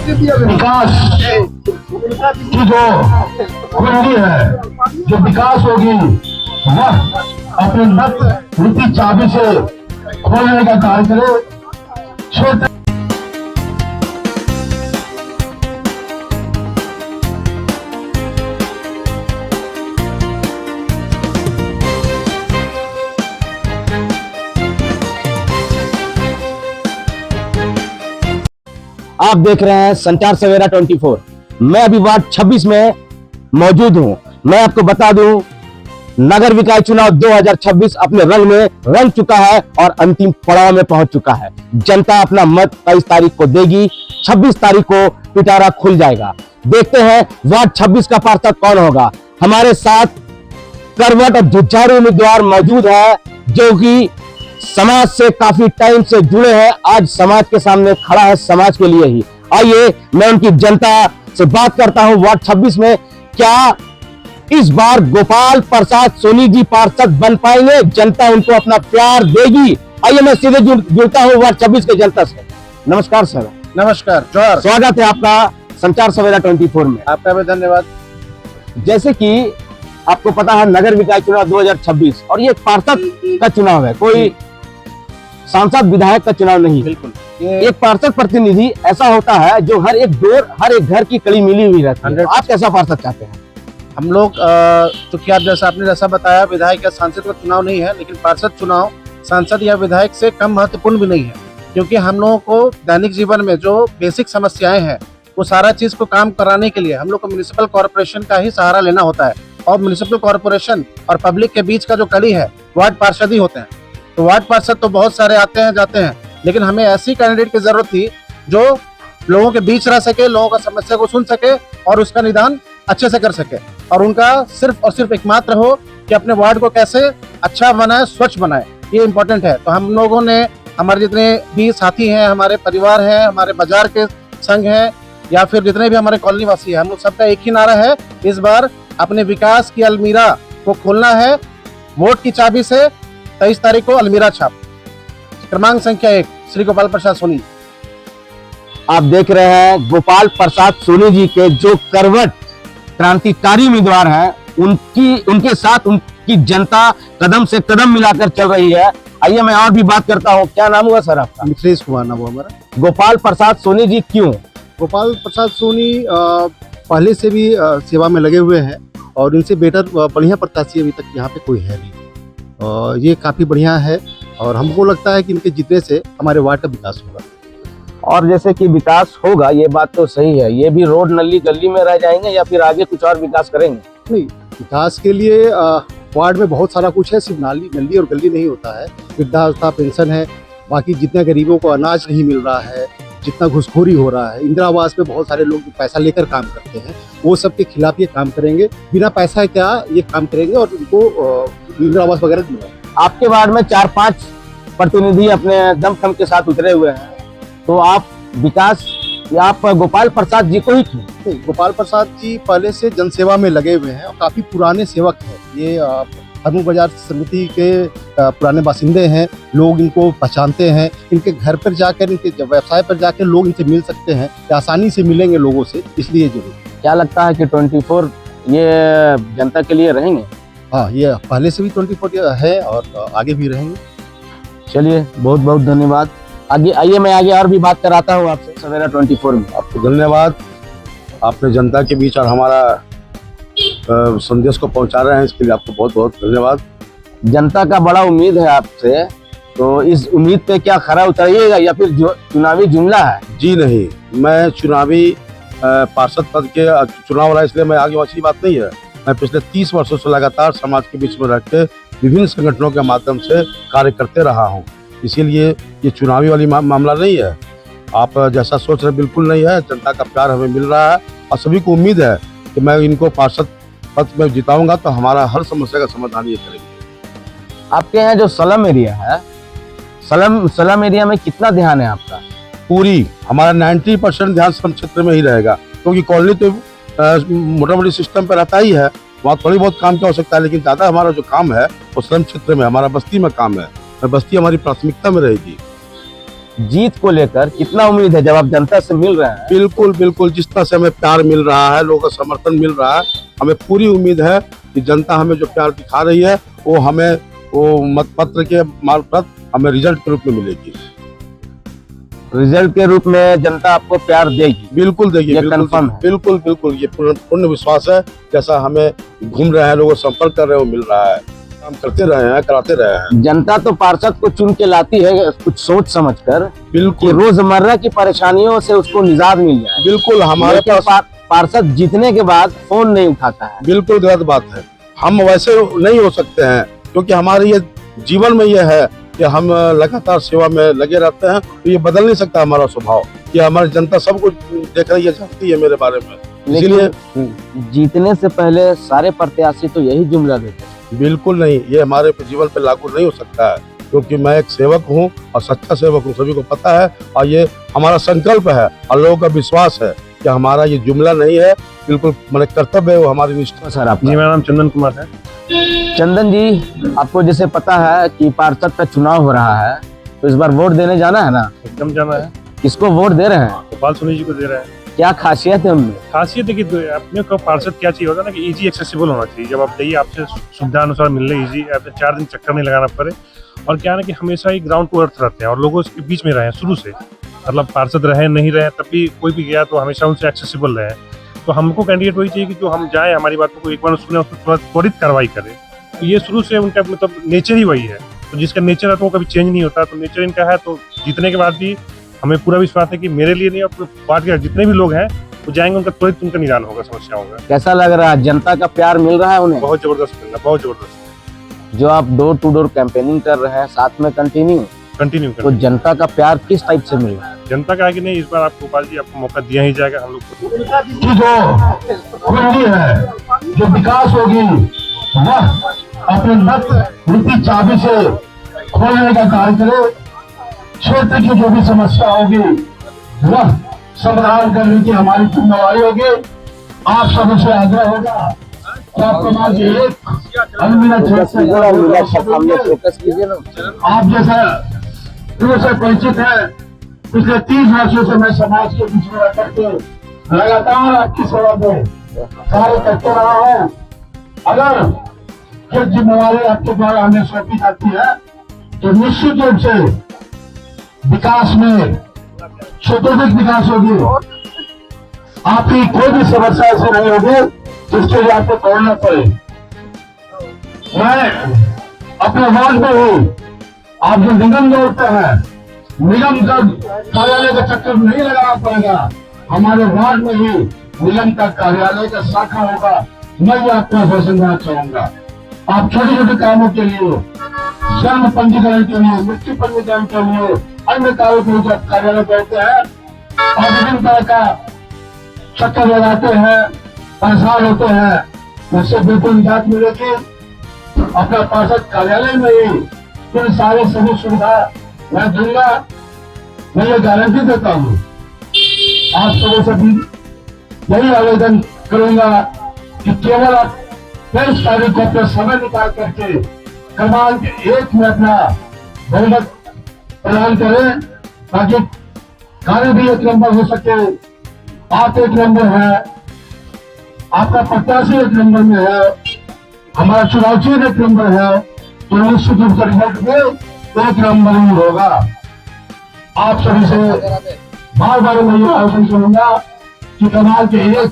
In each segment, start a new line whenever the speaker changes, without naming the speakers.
विकास की जो कुंडी है, जो विकास होगी वह अपने मत नीति चाबी से खोलने का कार्य करे। क्षेत्र
आप देख रहे हैं संचार सवेरा 24। मैं अभी वार्ड 26 में मौजूद हूं। मैं आपको बता दूं, नगर निकाय चुनाव 2026 अपने रंग में रंग चुका है और अंतिम पड़ाव में पहुंच चुका है। जनता अपना मत 23 तारीख को देगी, 26 तारीख को पिटारा खुल जाएगा। देखते हैं वार्ड 26 का पार्षद कौन होगा। हमारे साथ करवट और जुझारू उम्मीदवार मौजूद है जो कि समाज से काफी टाइम से जुड़े हैं। आज समाज के सामने खड़ा है, समाज के लिए ही। आइए मैं उनकी जनता से बात करता हूं। वार्ड 26 में क्या इस बार गोपाल प्रसाद सोनी जी पार्षद बन पाएंगे? जनता उनको अपना प्यार देगी? आइए मैं सीधे जुड़ता हूं वार्ड 26 के जनता से। नमस्कार सर।
नमस्कार, जोहार।
स्वागत है आपका संचार सवेरा 24 में।
आपका भी धन्यवाद।
जैसे कि आपको पता है नगर निकाय चुनाव 2026 और ये पार्षद का चुनाव है, कोई सांसद विधायक का चुनाव नहीं।
बिल्कुल,
एक पार्षद प्रतिनिधि ऐसा होता है जो हर एक डोर, हर एक घर की कड़ी मिली हुई रहती है। आप कैसा पार्षद चाहते हैं?
हम लोग चूंकि आप आपने जैसा बताया, विधायक या सांसद का चुनाव नहीं है, लेकिन पार्षद चुनाव सांसद या विधायक से कम महत्वपूर्ण भी नहीं है, क्योंकि हम लोगों को दैनिक जीवन में जो बेसिक समस्याएं हैं वो सारा चीज को काम कराने के लिए हम लोग को म्युनिसिपल कॉर्पोरेशन का ही सहारा लेना होता है। और म्युनिसिपल कॉर्पोरेशन और पब्लिक के बीच का जो कड़ी है वार्ड पार्षद ही होते हैं। तो वार्ड पार्षद तो बहुत सारे आते हैं जाते हैं, लेकिन हमें ऐसी कैंडिडेट की जरूरत थी जो लोगों के बीच रह सके, लोगों का समस्या को सुन सके और उसका निदान अच्छे से कर सके। और उनका सिर्फ और सिर्फ एकमात्र हो कि अपने वार्ड को कैसे अच्छा बनाए, स्वच्छ बनाए, ये इम्पोर्टेंट है। तो हम लोगों ने, हमारे जितने भी साथी हैं, हमारे परिवार हैं, हमारे बाजार के संघ हैं या फिर जितने भी हमारे कॉलोनी वासी हैं, हम लोग सबका एक ही नारा है, इस बार अपने विकास की अलमीरा को खोलना है। वोट की चाबी से 23 तारीख को अलमीरा छाप। क्रमांक संख्या 1, श्री गोपाल प्रसाद सोनी।
आप देख रहे हैं गोपाल प्रसाद सोनी जी के जो करवट क्रांतिकारी उम्मीदवार हैं, उनके साथ उनकी जनता कदम से कदम मिलाकर चल रही है। आइए मैं और भी बात करता हूँ। क्या नाम हुआ सर आपका?
मिथिलेश कुमार नाम हुआ हमारा।
गोपाल प्रसाद सोनी जी क्यों?
गोपाल प्रसाद सोनी पहले से भी सेवा में लगे हुए हैं और इनसे बेटर बढ़िया प्रत्याशी अभी तक यहाँ पे कोई है नहीं। ये काफी बढ़िया है और हमको लगता है कि इनके जीतने से हमारे वार्ड का विकास होगा।
और जैसे कि विकास होगा, ये बात तो सही है, ये भी रोड नली गली में रह जाएंगे या फिर आगे कुछ और विकास करेंगे?
नहीं, विकास के लिए वार्ड में बहुत सारा कुछ है, सिर्फ नली और गली नहीं होता है। वृद्धावस्था पेंशन है, बाकी जितने गरीबों को अनाज नहीं मिल रहा है, जितना घुसखोरी हो रहा है, इंदिरा आवास में बहुत सारे लोग जो पैसा लेकर काम करते हैं, वो सब के खिलाफ ये काम करेंगे। बिना पैसा क्या ये काम करेंगे और उनको इंदिरा आवास वगैरह दिलाएंगे।
आपके वार्ड में 4-5 प्रतिनिधि अपने दमखम के साथ उतरे हुए हैं, तो आप विकास आप गोपाल प्रसाद जी को ही क्यों?
नहीं, गोपाल प्रसाद जी पहले से जनसेवा में लगे हुए हैं और काफी पुराने सेवक हैं। ये हरमू बाजार समिति के पुराने बासिंदे हैं, लोग इनको पहचानते हैं। इनके घर पर जाकर, इनके व्यवसाय पर जाकर लोग इनसे मिल सकते हैं, आसानी से मिलेंगे लोगों से, इसलिए जरूर।
क्या लगता है कि 24 ये जनता के लिए रहेंगे?
हाँ, ये पहले से भी 24 है और आगे भी रहेंगे।
चलिए, बहुत बहुत धन्यवाद। आगे आइए मैं आगे और भी बात कराता हूँ आपसे सवेरा 24 में।
आपको धन्यवाद, आपने जनता के बीच और हमारा संदेश को पहुंचा रहे हैं, इसके लिए आपको बहुत बहुत धन्यवाद।
जनता का बड़ा उम्मीद है आपसे, तो इस उम्मीद पे क्या खरा उतरिएगा या फिर चुनावी जुमला है?
जी नहीं, मैं चुनावी पार्षद पद के चुनाव रहा, इसलिए मैं आगे वैसी बात नहीं है। मैं पिछले 30 वर्षों से लगातार समाज के बीच में रह के विभिन्न संगठनों के माध्यम से कार्य करते रहा हूँ, इसीलिए ये चुनावी वाली मामला नहीं है। आप जैसा सोच रहे बिल्कुल नहीं है। जनता का प्यार हमें मिल रहा है और सभी को उम्मीद है कि मैं इनको पार्षद पद में जिताऊंगा तो हमारा हर समस्या का समाधान ये करेंगे।
आपके यहाँ जो स्लम एरिया है, स्लम एरिया में कितना ध्यान है आपका?
पूरी हमारा 90% ध्यान स्लम क्षेत्र में ही रहेगा, क्योंकि कॉलोनी तो मोटा मोटी सिस्टम पे रहता ही है, वहाँ थोड़ी बहुत काम क्या हो सकता है, लेकिन ज्यादा हमारा जो काम है वो स्लम क्षेत्र में, हमारा बस्ती में काम है। बस्ती हमारी प्राथमिकता में रहेगी।
जीत को लेकर कितना उम्मीद है जब आप जनता से मिल रहे हैं?
बिल्कुल बिल्कुल, जिस तरह से हमें प्यार मिल रहा है, लोगों का समर्थन मिल रहा है, हमें पूरी उम्मीद है कि जनता हमें जो प्यार दिखा रही है वो हमें वो मतपत्र के मार्फत हमें रिजल्ट के रूप में मिलेगी।
रिजल्ट के रूप में जनता आपको प्यार देगी?
बिल्कुल देगी,
ये
बिल्कुल
confirm है?
बिल्कुल बिल्कुल, ये पूर्ण विश्वास है। जैसा हमें घूम रहे हैं, लोगों संपर्क कर रहे हैं, वो मिल रहा है। काम करते रहे हैं, कराते रहे हैं।
जनता तो पार्षद को चुन के लाती है कुछ सोच समझकर कि
बिल्कुल
रोजमर्रा की परेशानियों से उसको निजात मिल जाए।
बिल्कुल, हमारे
लेकिन
पास
पार्षद जीतने के बाद फोन नहीं उठाता है।
बिल्कुल गलत बात है। हम वैसे नहीं हो सकते हैं, क्योंकि हमारे ये जीवन में ये है कि हम लगातार सेवा में लगे रहते हैं। तो ये बदल नहीं सकता हमारा स्वभाव, कि हमारी जनता सब कुछ देख रही है, जानती है मेरे बारे में। इसीलिए
जीतने से पहले सारे प्रत्याशी तो यही जुमला देते हैं।
बिल्कुल नहीं, ये हमारे जीवन पे लागू नहीं हो सकता है, क्योंकि मैं एक सेवक हूँ और सच्चा सेवक हूँ, सभी को पता है। और ये हमारा संकल्प है और लोगों का विश्वास है कि हमारा ये जुमला नहीं है, बिल्कुल मेरा कर्तव्य है, वो हमारी निष्ठा।
सर आप
जी, मेरा नाम चंदन कुमार है।
चंदन जी, आपको जैसे पता है कि पार्षद का चुनाव हो रहा है, तो इस बार वोट देने जाना है ना?
एकदम जाना है।
किसको वोट दे रहे हैं?
गोपाल सोनी जी को दे रहे हैं।
क्या खासियत है उनमें?
खासियत है कि अपने को पार्षद क्या चाहिए होता है ना, कि इजी एक्सेसिबल होना चाहिए। जब आप जाइए, आपसे सुविधा अनुसार मिल रही इजी, आपसे 4 दिन चक्कर नहीं लगाना पड़े। और क्या है ना कि हमेशा ही ग्राउंड टू अर्थ रहते हैं और लोगों के बीच में रहे शुरू से। मतलब पार्षद रहे नहीं रहे, तब भी कोई भी गया तो हमेशा उनसे एक्सेसिबल रहे। तो हमको कैंडिडेट वही चाहिए कि जो हम जाए, हमारी बातों को एक बार सुने, उस पर त्वरित कार्रवाई करें। तो ये शुरू से उनका मतलब नेचर ही वही है। तो जिसका नेचर है तो वो कभी चेंज नहीं होता। तो नेचर इनका है, तो जीतने के बाद भी हमें पूरा विश्वास है कि मेरे लिए नहीं और पार्टी के जितने भी लोग हैं वो जाएंगे, उनका त्वरित उनका निदान होगा समस्याओं का।
कैसा लग रहा है? जनता का प्यार मिल रहा है उन्हें?
बहुत जबरदस्त मिल रहा है, बहुत जबरदस्त।
जो आप डोर टू डोर कैंपेनिंग कर रहे हैं साथ में कंटिन्यू,
कंटिन्यू
तो
कर
जनता का प्यार किस टाइप से मिल रहा है?
जनता का है कि नहीं, इस बार आपको गोपाल जी आपको मौका दिया ही जाएगा। हम लोग को
की जो कुंजी है, जो विकास होगी, वह अपने मत नीति चाबी से खोलने का कार्य करे। क्षेत्र की जो भी समस्या होगी वह समाधान करने की हमारी जिम्मेवारी होगी। आप सभी से आग्रह होगा कि आपको मान के एक अलमीरा
फोकस कीजिए ना।
आप जैसा से परिचित है, पिछले 30 वर्षों से मैं समाज के बीच में रह करके लगातार आपकी सेवा में कार्य करते रहा हूँ। अगर ये जिम्मेवारी आपके द्वारा हमें सौंपी जाती है तो निश्चित रूप से विकास में स्वतंत्र विकास होगी। आपकी कोई भी समस्या ऐसी नहीं होगी जिसके लिए आपको दौड़ना पड़े। मैं अपने वार्ड में हूँ, आप जो निगम दौड़ते हैं, निगम का कार्यालय का चक्कर नहीं लगाना पड़ेगा। हमारे वार्ड में ही निगम का कार्यालय का शाखा होगा। मैं ये आपको आश्वासन देना चाहूंगा। आप छोटे छोटे कामों के लिए, जन्म पंजीकरण के लिए, मृत्यु पंजीकरण के लिए, अन्य कार्यों के लिए जब कार्यालय बैठते हैं और विभिन्न तरह का चक्कर लगाते हैं, परेशान होते हैं, उससे बिल्कुल निजात मिलेगी। अपना पार्षद कार्यालय में ही इन सारे सभी सुविधा मैं दूंगा। मैं ये गारंटी देता हूँ। आप सबों से भी यही आवेदन करूंगा कि केवल आप 23 तारीख को अपना समय निकाल करके क्रमांक 1 में अपना बहुमत प्रदान करें, ताकि कार्य भी 1 नंबर हो सके। आप 1 नंबर है, आपका प्रत्याशी 1 नंबर में है, हमारा चुनाव चिन्ह 1 नंबर है, तो निश्चित रूप से रिजल्ट भी 1 नंबर ही होगा। आप सभी से बार बार मैं ये आह्वान करूंगा कि कमाल के 1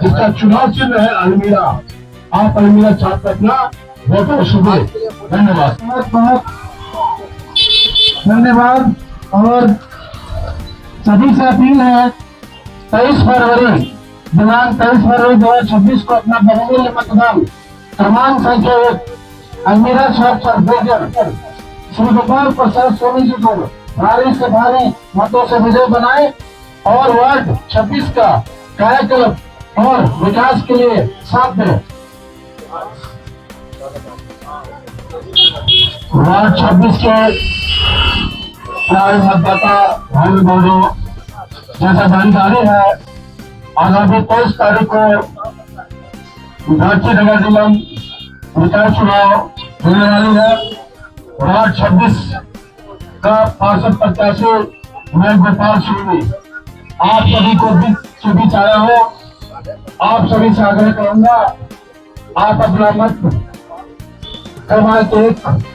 जिसका चुनाव चिन्ह है अलमीरा, आप अलमीरा छाप अपना वोट अवश्य दें। धन्यवाद। धन्यवाद। और सभी से अपील है, 23 फरवरी दिनांक 23 फरवरी 2026 को अपना बहुमूल्य मतदान क्रमांक संख्या 1 अलमीरा छाप श्री गोपाल प्रसाद सोनी जी को भारी से भारी मतों से विजय बनाए और वार्ड 26 का कायाकल्प और विकास के लिए साथ दें। वार्ड 26 के मतदाता भाई बहनों, जैसा जानकारी है, आगामी 23 तारीख को झांसी नगर निगम निकाय चुनाव होने वाली है। वार्ड 26 का पार्षद प्रत्याशी मैं गोपाल सोनी आप सभी को भी बीच आया हो। आप सभी से आग्रह करूंगा, आप अपना मत क्रमांक 1